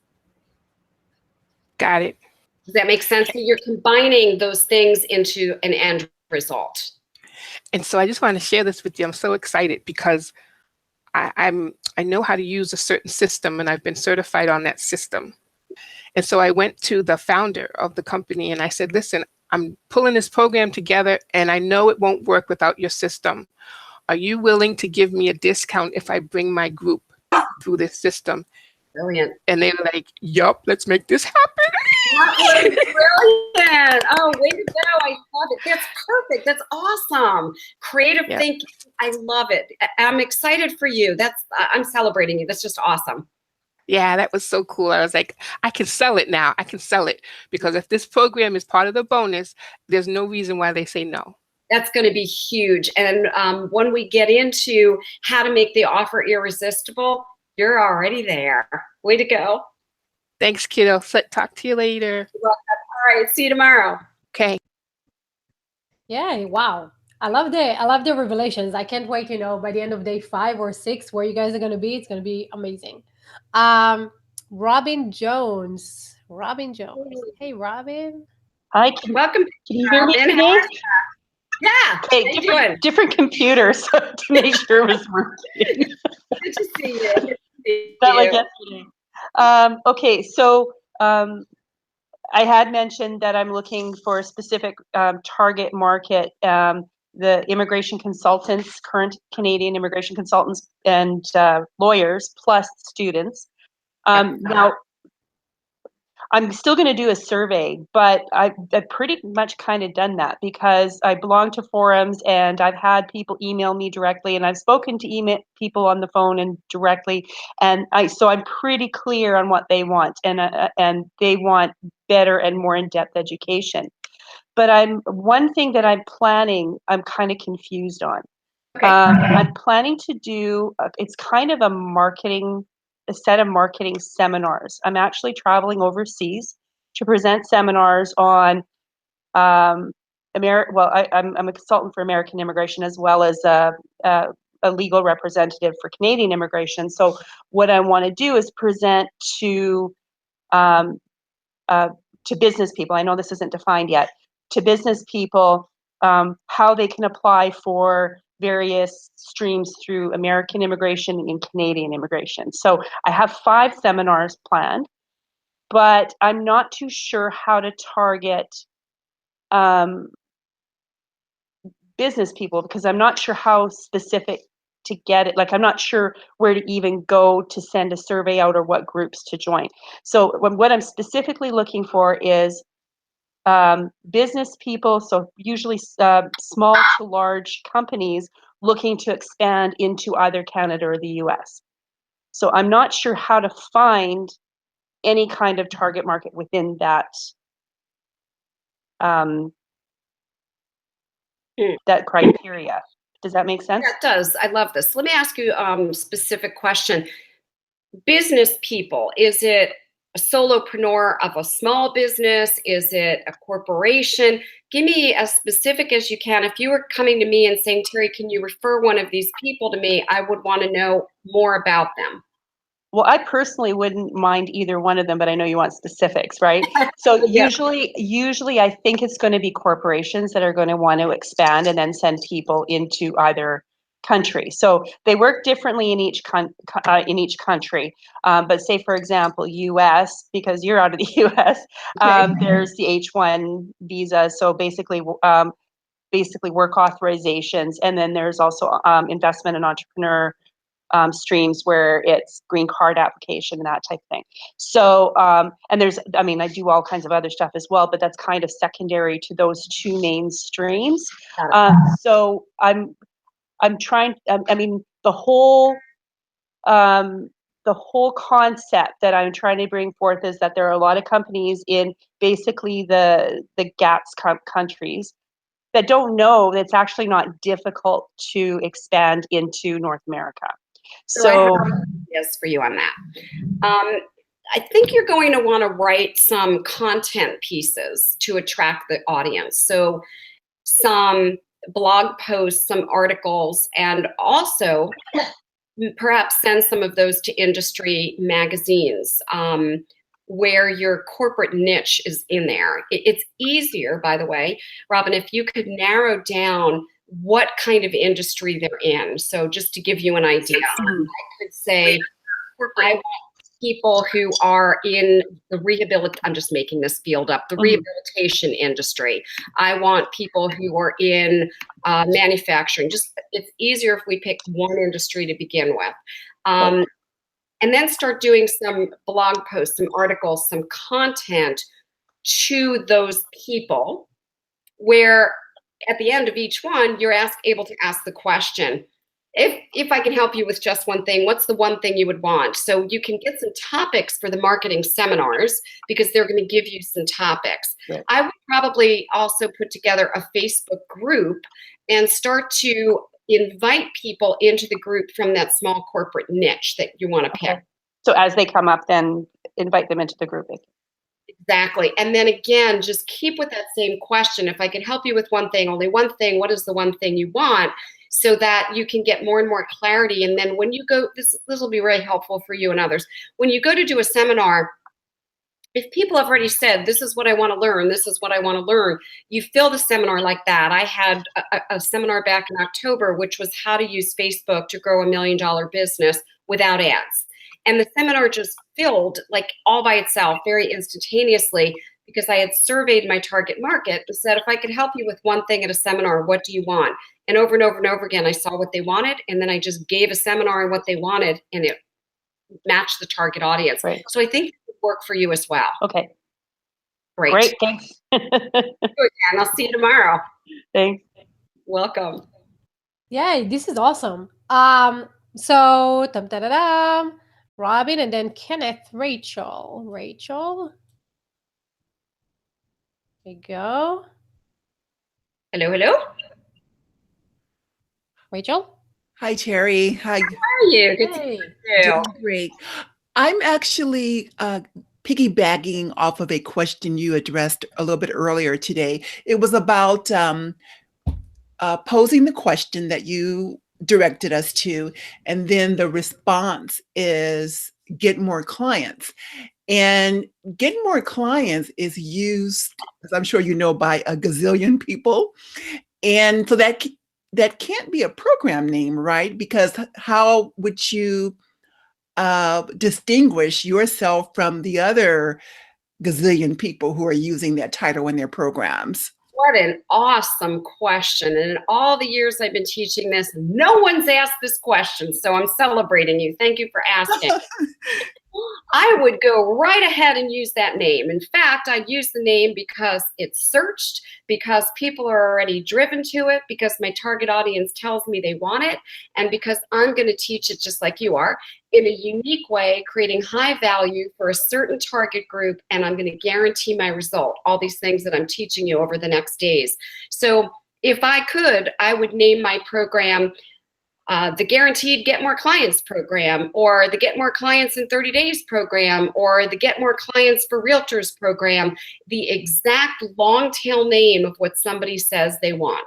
Got it. Does that make sense? So you're combining those things into an end result. And so I just want to share this with you. I'm so excited because I know how to use a certain system, and I've been certified on that system. And so I went to the founder of the company and I said, listen, I'm pulling this program together and I know it won't work without your system. Are you willing to give me a discount if I bring my group through this system? Brilliant. And they were like, yup, let's make this happen. That was brilliant. Oh, way to go. I love it. That's perfect. That's awesome. Creative thinking. I love it. I'm excited for you. I'm celebrating you. That's just awesome. Yeah, that was so cool. I was like, I can sell it now. I can sell it, because if this program is part of the bonus, there's no reason why they say no. That's going to be huge. And when we get into how to make the offer irresistible, you're already there. Way to go. Thanks, kiddo. Talk to you later. All right. See you tomorrow. Okay. Yeah. Wow. I love the revelations. I can't wait, by the end of day 5 or 6, where you guys are going to be. It's going to be amazing. Robin Jones. Robin Jones. Hey, Robin. Hi, Welcome. can you hear me Robin. today? Yeah. Okay, How you doing? different computers to make sure it was working. Good to see you. Good to see Not like you. yesterday. Okay, so I had mentioned that I'm looking for a specific target market. The immigration consultants, current Canadian immigration consultants, and lawyers, plus students. Now, I'm still going to do a survey, but I've pretty much kind of done that because I belong to forums and I've had people email me directly, and I've spoken to email people on the phone and directly, and so I'm pretty clear on what they want, and they want better and more in-depth education. But one thing that I'm planning, I'm kind of confused on. Okay. I'm planning to do, it's kind of a set of marketing seminars. I'm actually traveling overseas to present seminars on I'm a consultant for American immigration as well as a legal representative for Canadian immigration. So what I want to do is present um, to business people. I know this isn't defined yet. To business people, how they can apply for various streams through American immigration and Canadian immigration. So I have 5 seminars planned, but I'm not too sure how to target business people because I'm not sure how specific to get it. Like, I'm not sure where to even go to send a survey out or what groups to join. So what I'm specifically looking for is business people, so usually small to large companies looking to expand into either Canada or the US. So I'm not sure how to find any kind of target market within that that criteria. Does that make sense? That does. I love this. Let me ask you a specific question. Business people, is it a solopreneur of a small business? Is it a corporation? Give me as specific as you can. If you were coming to me and saying, Terry, can you refer one of these people to me? I would want to know more about them. Well, I personally wouldn't mind either one of them, but I know you want specifics, right? So Yeah. usually I think it's going to be corporations that are going to want to expand and then send people into either country. So they work differently in each country. But say, for example, US, because you're out of the US, there's the H-1 visa. So basically work authorizations, and then there's also investment and entrepreneur streams where it's green card application and that type of thing. So, and I do all kinds of other stuff as well, but that's kind of secondary to those 2 main streams. So I'm trying, the whole concept that I'm trying to bring forth is that there are a lot of companies in basically the GATS countries that don't know that it's actually not difficult to expand into North America. So I have ideas for you on that. I think you're going to want to write some content pieces to attract the audience. So some blog posts, some articles, and also perhaps send some of those to industry magazines where your corporate niche is in there. It's easier, by the way, Robin, if you could narrow down what kind of industry they're in. So just to give you an idea, I could say, I want people who are in the I'm just making this field up, the rehabilitation industry. I want people who are in manufacturing. It's easier if we pick one industry to begin with. And then start doing some blog posts, some articles, some content to those people where at the end of each one, you're able to ask the question, if I can help you with just one thing, what's the one thing you would want? So you can get some topics for the marketing seminars because they're going to give you some topics. Right. I would probably also put together a Facebook group and start to invite people into the group from that small corporate niche that you want to pick. Okay. So as they come up, then invite them into the group. Exactly. And then again, just keep with that same question. If I can help you with one thing, only one thing, what is the one thing you want? so that you can get more and more clarity. And then when you go, this will be really helpful for you and others. When you go to do a seminar, if people have already said, this is what I want to learn, this is what I want to learn, you fill the seminar like that. I had a seminar back in October, which was how to use Facebook to grow $1 million business without ads. And the seminar just filled like all by itself very instantaneously, because I had surveyed my target market and said, if I could help you with one thing at a seminar, what do you want? And over and over and over again, I saw what they wanted. And then I just gave a seminar on what they wanted, and it matched the target audience. Right. So I think it would work for you as well. Okay. Great. Thanks. Good, and I'll see you tomorrow. Thanks. Welcome. Yeah, this is awesome. So Robin, and then Kenneth, Rachel. There you go. Hello, hello. Rachel. Hi, Terry. Hi. How are you? Good to Hey. see you. Doing great. I'm actually piggybacking off of a question you addressed a little bit earlier today. It was about posing the question that you directed us to, and then the response is get more clients. And getting more clients is used, as I'm sure you know, by a gazillion people. And so that can't be a program name, right? Because how would you distinguish yourself from the other gazillion people who are using that title in their programs? What an awesome question. And in all the years I've been teaching this, no one's asked this question. So I'm celebrating you. Thank you for asking. I would go right ahead and use that name. In fact, I'd use the name because it's searched, because people are already driven to it, because my target audience tells me they want it, and because I'm going to teach it just like you are, in a unique way, creating high value for a certain target group, and I'm going to guarantee my result, all these things that I'm teaching you over the next days. So if I could, I would name my program the Guaranteed Get More Clients program, or the Get More Clients in 30 Days program, or the Get More Clients for Realtors program, the exact long tail name of what somebody says they want.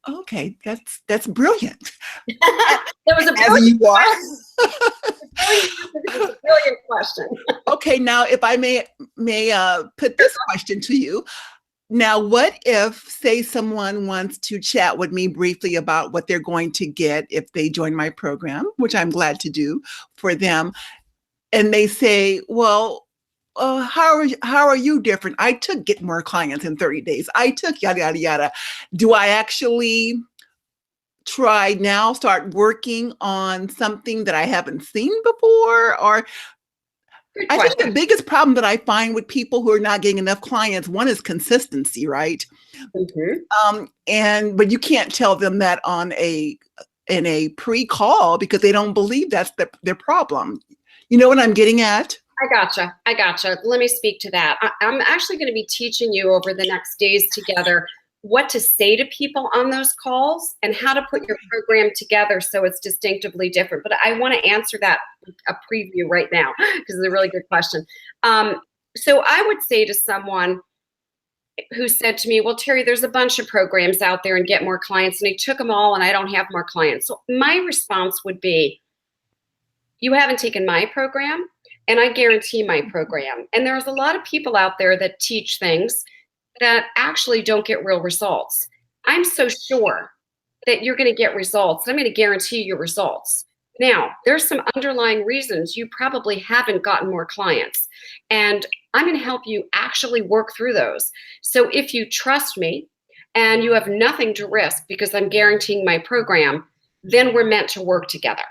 Okay, that's brilliant. That was a As you are. It's a brilliant question. Okay, now if I may put this question to you. Now, what if, say, someone wants to chat with me briefly about what they're going to get if they join my program, which I'm glad to do for them, and they say, well, how are you different? I took Get More Clients in 30 days. I took yada, yada, yada. Do I actually start working on something that I haven't seen before? Or I think the biggest problem that I find with people who are not getting enough clients, one is consistency, right? Mm-hmm. But you can't tell them that in a pre-call, because they don't believe that's their problem. You know what I'm getting at? I gotcha. Let me speak to that. I'm actually going to be teaching you over the next days together what to say to people on those calls and how to put your program together so it's distinctively different. But I want to answer that, a preview right now, because it's a really good question. So I would say to someone who said to me, well, Terry, there's a bunch of programs out there and Get More Clients, and I took them all and I don't have more clients. So my response would be, you haven't taken my program, and I guarantee my program. And there's a lot of people out there that teach things that actually don't get real results. I'm so sure that you're going to get results. I'm going to guarantee your results. Now, there's some underlying reasons you probably haven't gotten more clients, and I'm going to help you actually work through those. So if you trust me and you have nothing to risk because I'm guaranteeing my program, then we're meant to work together.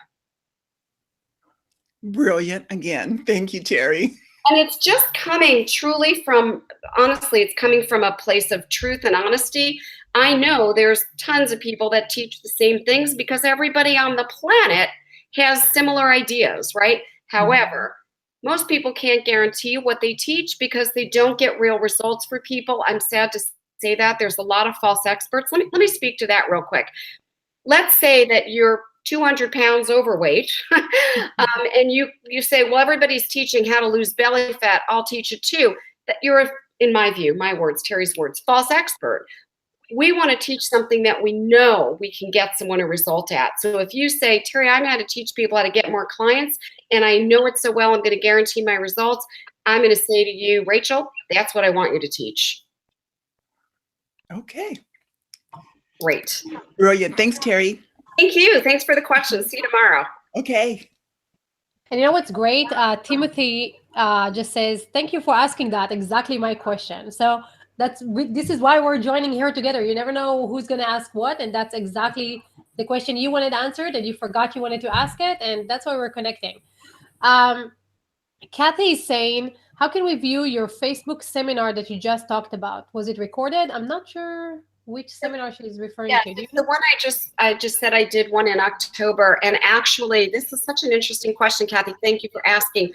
Brilliant. Again, thank you, Terry. And it's just coming truly from, honestly, it's coming from a place of truth and honesty. I know there's tons of people that teach the same things because everybody on the planet has similar ideas, right? However, most people can't guarantee what they teach because they don't get real results for people. I'm sad to say that. There's a lot of false experts. Let me speak to that real quick. Let's say that you're 200 pounds overweight, and you say, well, everybody's teaching how to lose belly fat, I'll teach it too. That you're, in my view, my words, Terry's words, false expert. We want to teach something that we know we can get someone a result at. So if you say, Terry, I'm going to teach people how to get more clients, and I know it so well, I'm going to guarantee my results, I'm going to say to you, Rachel, that's what I want you to teach. Okay. Great. Brilliant. Thanks, Terry. Thank you. Thanks for the questions. See you tomorrow. Okay. And you know what's great? Timothy just says, thank you for asking that. Exactly my question. So this is why we're joining here together. You never know who's going to ask what. And that's exactly the question you wanted answered and you forgot you wanted to ask it. And that's why we're connecting. Kathy is saying, how can we view your Facebook seminar that you just talked about? Was it recorded? I'm not sure which seminar she's referring to. It's the one I just said I did one in October. And actually, this is such an interesting question, Kathy. Thank you for asking.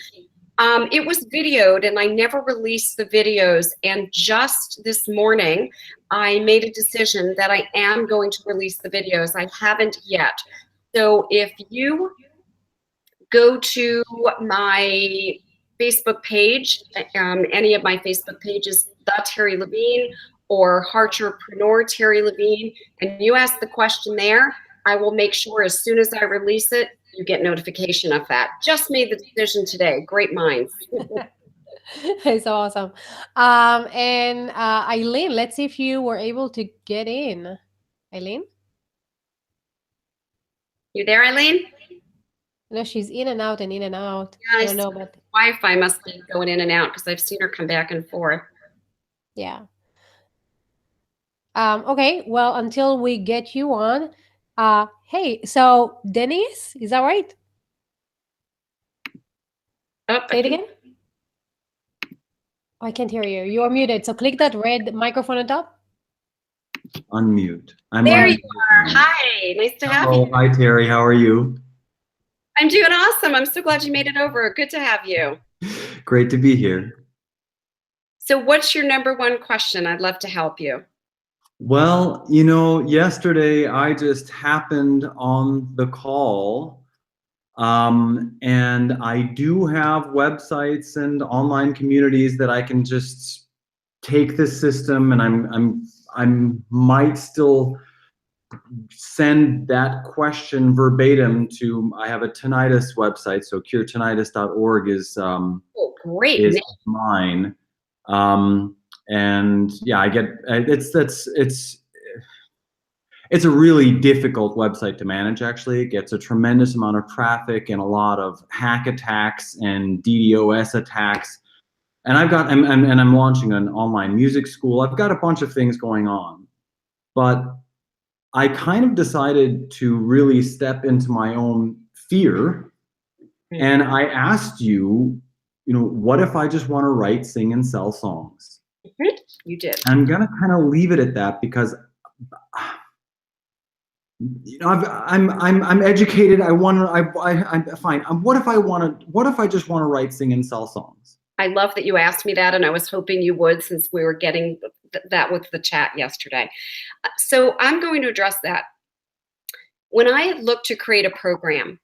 It was videoed, and I never released the videos. And just this morning, I made a decision that I am going to release the videos. I haven't yet. So if you go to my Facebook page, any of my Facebook pages, The Terry Levine or Heartrepreneur Terry Levine, and you ask the question there, I will make sure as soon as I release it, you get notification of that. Just made the decision today. Great minds. It's awesome. And Eileen, let's see if you were able to get in. Eileen? You there, Eileen? No, she's in and out and in and out. Yeah, I don't know, but Wi-Fi must be going in and out because I've seen her come back and forth. yeah. Okay, well, until we get you on, hey, so Denise, is that right? Oh, Say it again. I can't hear you. You are muted. So click that red microphone on top. Unmute. There you are. Hi, nice to have you. Hi, Terry. How are you? I'm doing awesome. I'm so glad you made it over. Good to have you. Great to be here. So what's your number one question? I'd love to help you. Well, you know, yesterday I just happened on the call, and I do have websites and online communities that I can just take this system, and I might still send that question verbatim to. I have a tinnitus website, so curetinnitus.org is great. Is mine. And yeah, I get it's a really difficult website to manage. Actually, it gets a tremendous amount of traffic and a lot of hack attacks and DDoS attacks. And I'm launching an online music school. I've got a bunch of things going on, but I kind of decided to really step into my own fear. And I asked you, what if I just want to write, sing, and sell songs? You did. I'm gonna kind of leave it at that because, I'm educated. I'm fine. What if I just want to write, sing, and sell songs? I love that you asked me that, and I was hoping you would, since we were getting that with the chat yesterday. So I'm going to address that. When I look to create a program,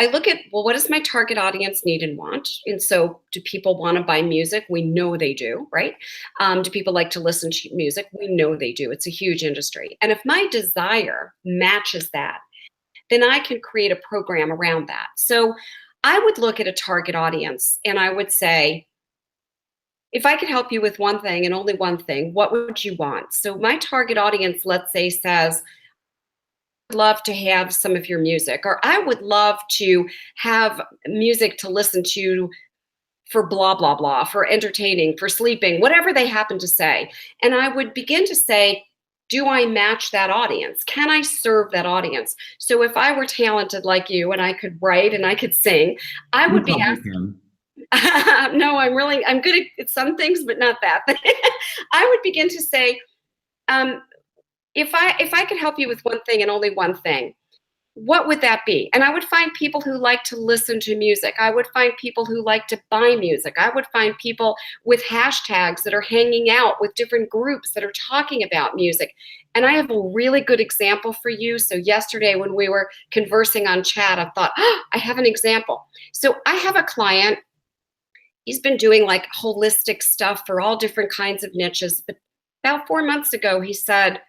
I look at, well, what does my target audience need and want? And so do people want to buy music? We know they do, right? Do people like to listen to music? We know they do. It's a huge industry. And if my desire matches that, then I can create a program around that. So I would look at a target audience and I would say, if I could help you with one thing and only one thing, what would you want? So my target audience, let's say, says, love to have some of your music, or I would love to have music to listen to for blah, blah, blah, for entertaining, for sleeping, whatever they happen to say. And I would begin to say, do I match that audience? Can I serve that audience? So if I were talented like you and I could write and I could sing, I would be asking. No, I'm good at some things, but not that. I would begin to say, if I could help you with one thing and only one thing, what would that be? And I would find people who like to listen to music. I would find people who like to buy music. I would find people with hashtags that are hanging out with different groups that are talking about music. And I have a really good example for you. So yesterday when we were conversing on chat, I thought, I have an example. So I have a client. He's been doing like holistic stuff for all different kinds of niches. But about 4 months ago, he said,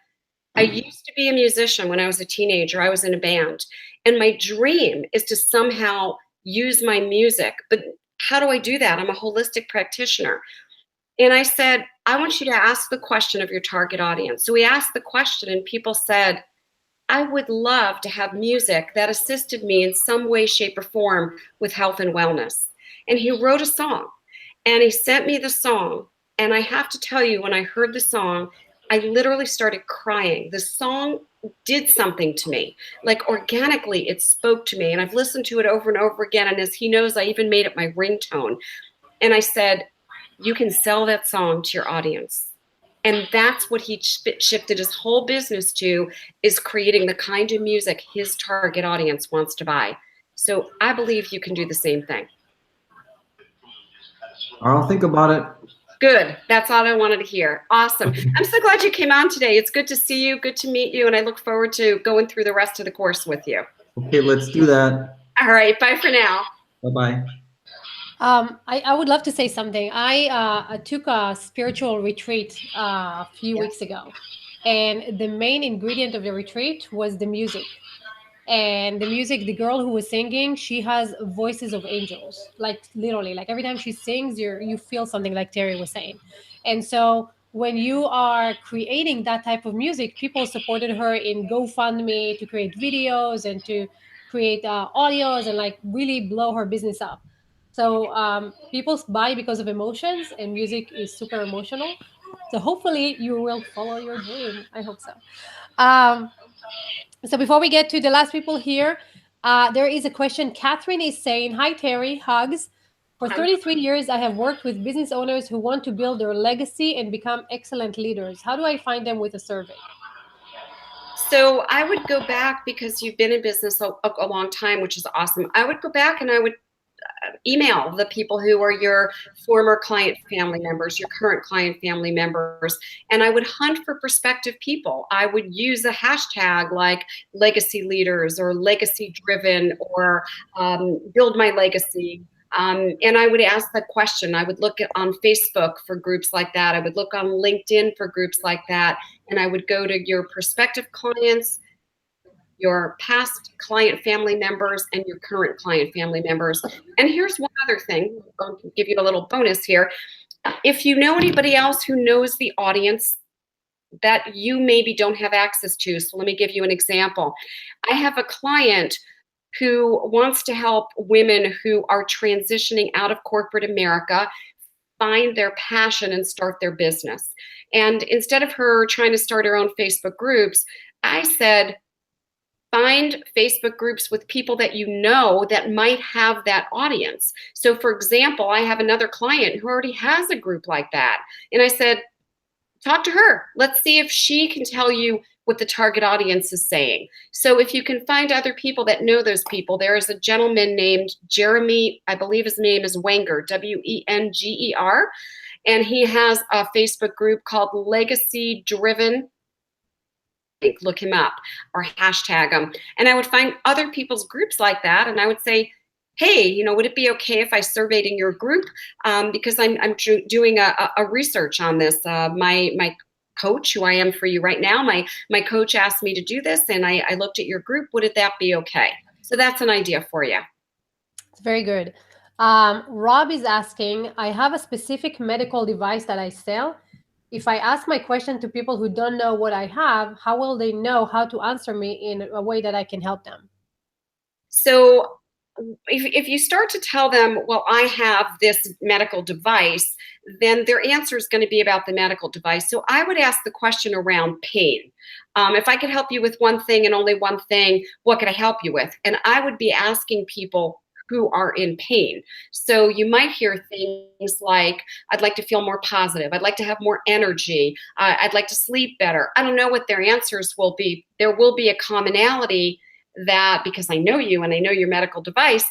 I used to be a musician when I was a teenager. I was in a band. And my dream is to somehow use my music. But how do I do that? I'm a holistic practitioner. And I said, I want you to ask the question of your target audience. So we asked the question, and people said, I would love to have music that assisted me in some way, shape, or form with health and wellness. And he wrote a song, and he sent me the song. And I have to tell you, when I heard the song, I literally started crying. The song did something to me. Like organically, it spoke to me. And I've listened to it over and over again. And as he knows, I even made it my ringtone. And I said, you can sell that song to your audience. And that's what he shifted his whole business to, is creating the kind of music his target audience wants to buy. So I believe you can do the same thing. I'll think about it. Good. That's all I wanted to hear. Awesome. I'm so glad you came on today. It's good to see you. Good to meet you. And I look forward to going through the rest of the course with you. Okay, let's do that. All right. Bye for now. Bye-bye. I would love to say something. I took a spiritual retreat a few weeks ago, and the main ingredient of the retreat was the music. And the music, the girl who was singing, she has voices of angels, like literally, like every time she sings, you feel something, like Terry was saying. And so when you are creating that type of music, people supported her in GoFundMe to create videos and to create audios and like really blow her business up. So people buy because of emotions, and music is super emotional. So hopefully you will follow your dream. I hope so. So before we get to the last people here, there is a question. Kathryn is saying, hi, Terry, hugs. For 33 years, I have worked with business owners who want to build their legacy and become excellent leaders. How do I find them with a survey? So I would go back, because you've been in business a long time, which is awesome. I would go back and I would email the people who are your former client family members, your current client family members, and I would hunt for prospective people. I would use a hashtag like legacy leaders or legacy driven or build my legacy. And I would ask that question. I would look on Facebook for groups like that. I would look on LinkedIn for groups like that. And I would go to your prospective clients, your past client family members, and your current client family members. And here's one other thing. I'll give you a little bonus here. If you know anybody else who knows the audience that you maybe don't have access to, so let me give you an example. I have a client who wants to help women who are transitioning out of corporate America find their passion and start their business. And instead of her trying to start her own Facebook groups, I said, find Facebook groups with people that you know that might have that audience. So for example, I have another client who already has a group like that. And I said, talk to her. Let's see if she can tell you what the target audience is saying. So if you can find other people that know those people, there is a gentleman named Jeremy, I believe his name is Wenger, Wenger, and he has a Facebook group called Legacy Driven. Look him up or hashtag him. And I would find other people's groups like that. And I would say, hey, would it be okay if I surveyed in your group? Because I'm doing a research on this. My coach, who I am for you right now, my coach asked me to do this, and I looked at your group. Would that be okay? So that's an idea for you. It's very good. Rob is asking, I have a specific medical device that I sell. If I ask my question to people who don't know what I have, how will they know how to answer me in a way that I can help them? So if you start to tell them, well, I have this medical device, then their answer is going to be about the medical device. So I would ask the question around pain. If I could help you with one thing and only one thing, what could I help you with? And I would be asking people who are in pain. So you might hear things like, I'd like to feel more positive. I'd like to have more energy. I'd like to sleep better. I don't know what their answers will be. There will be a commonality that, because I know you and I know your medical device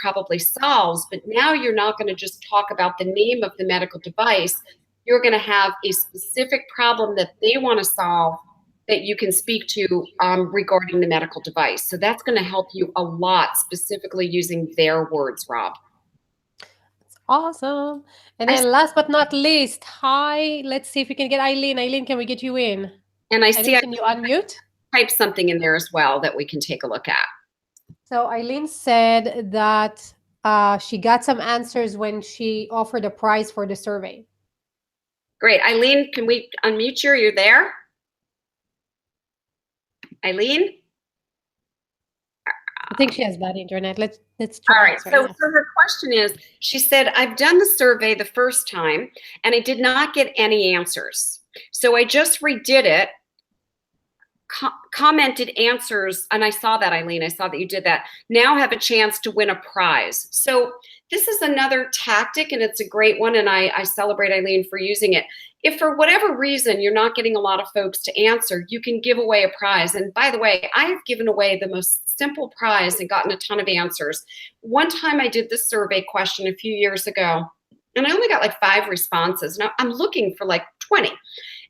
probably solves, but now you're not going to just talk about the name of the medical device. You're going to have a specific problem that they want to solve that you can speak to regarding the medical device. So that's going to help you a lot, specifically using their words, Rob. That's awesome. And then last but not least, hi, let's see if we can get Eileen. Eileen, can we get you in? And I see can you unmute? Type something in there as well that we can take a look at. So Eileen said that she got some answers when she offered a prize for the survey. Great. Eileen, can we unmute you? Are you there? Eileen? I think she has bad internet. Let's try. All right. So her question is, she said, I've done the survey the first time and I did not get any answers. So I just redid it, commented answers, and I saw that, Eileen, I saw that you did that. Now have a chance to win a prize. So this is another tactic, and it's a great one, and I celebrate Eileen for using it. If for whatever reason you're not getting a lot of folks to answer, you can give away a prize. And by the way, I have given away the most simple prize and gotten a ton of answers. One time I did this survey question a few years ago, and I only got like 5 responses. Now I'm looking for like 20.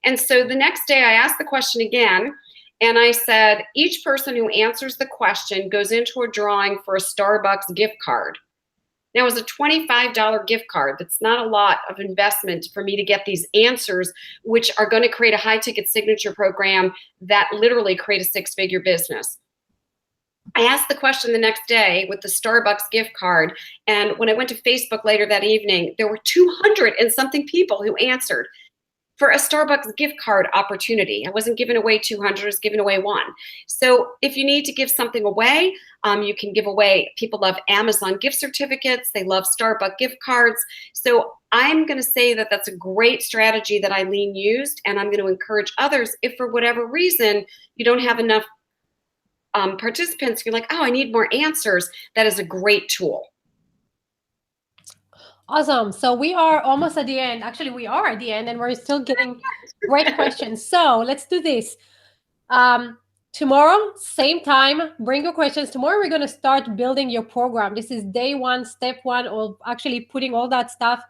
And so the next day I asked the question again, and I said, each person who answers the question goes into a drawing for a Starbucks gift card. Now, it was a $25 gift card. That's not a lot of investment for me to get these answers, which are going to create a high-ticket signature program that literally create a 6-figure business. I asked the question the next day with the Starbucks gift card, and when I went to Facebook later that evening, there were 200 and something people who answered for a Starbucks gift card opportunity. I wasn't giving away 200, I was giving away 1. So if you need to give something away, you can give away, people love Amazon gift certificates, they love Starbucks gift cards. So I'm gonna say that that's a great strategy that Eileen used, and I'm gonna encourage others, if for whatever reason you don't have enough participants, you're like, oh, I need more answers, that is a great tool. Awesome. So we are almost at the end. Actually, we are at the end, and we're still getting great questions. So let's do this. Tomorrow, same time, bring your questions. Tomorrow, we're going to start building your program. This is day 1, step 1, of actually putting all that stuff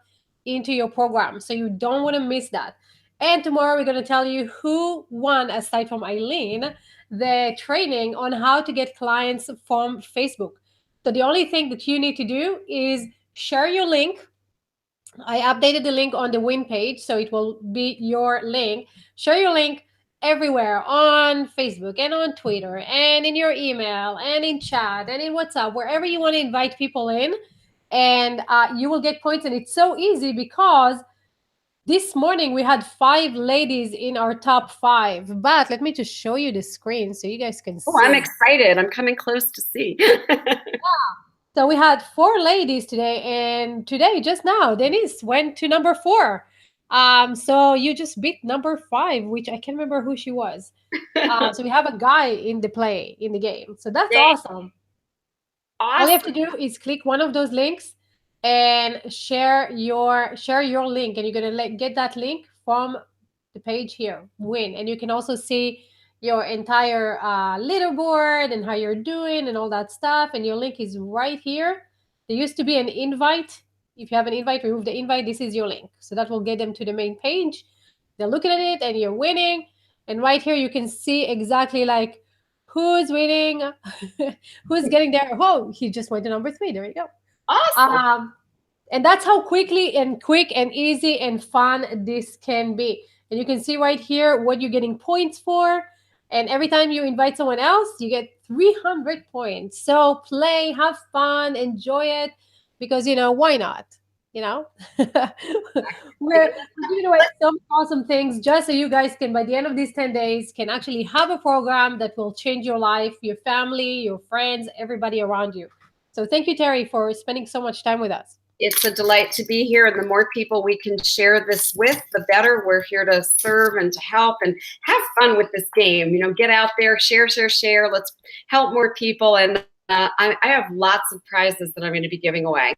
into your program. So you don't want to miss that. And tomorrow, we're going to tell you who won, aside from Eileen, the training on how to get clients from Facebook. So the only thing that you need to do is share your link. I updated the link on the win page, so it will be your link. Share your link everywhere, on Facebook and on Twitter and in your email and in chat and in WhatsApp, wherever you want to invite people in, and you will get points. And it's so easy because this morning we had 5 ladies in our top 5. But let me just show you the screen so you guys can see. Oh, I'm excited. I'm coming close to see. Yeah. So we had 4 ladies today, and today, just now, Denise went to number 4. So you just beat number 5, which I can't remember who she was. So we have a guy in the game. So that's awesome. All you have to do is click one of those links and share your link, and you're gonna get that link from the page here, win. And you can also see your entire leaderboard and how you're doing and all that stuff. And your link is right here. There used to be an invite. If you have an invite, remove the invite. This is your link. So that will get them to the main page. They're looking at it and you're winning. And right here, you can see exactly like who's winning, who's getting there. Oh, he just went to number 3. There you go. Awesome. And that's how quick and easy and fun this can be. And you can see right here what you're getting points for. And every time you invite someone else, you get 300 points. So play, have fun, enjoy it, because, why not? We're giving away some awesome things just so you guys can, by the end of these 10 days, can actually have a program that will change your life, your family, your friends, everybody around you. So thank you, Terry, for spending so much time with us. It's a delight to be here, and the more people we can share this with, the better. We're here to serve and to help and have fun with this game. Get out there, share. Let's help more people, and I have lots of prizes that I'm going to be giving away.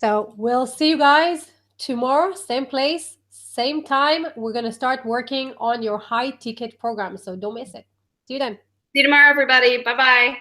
So we'll see you guys tomorrow, same place, same time. We're going to start working on your high-ticket program, so don't miss it. See you then. See you tomorrow, everybody. Bye-bye.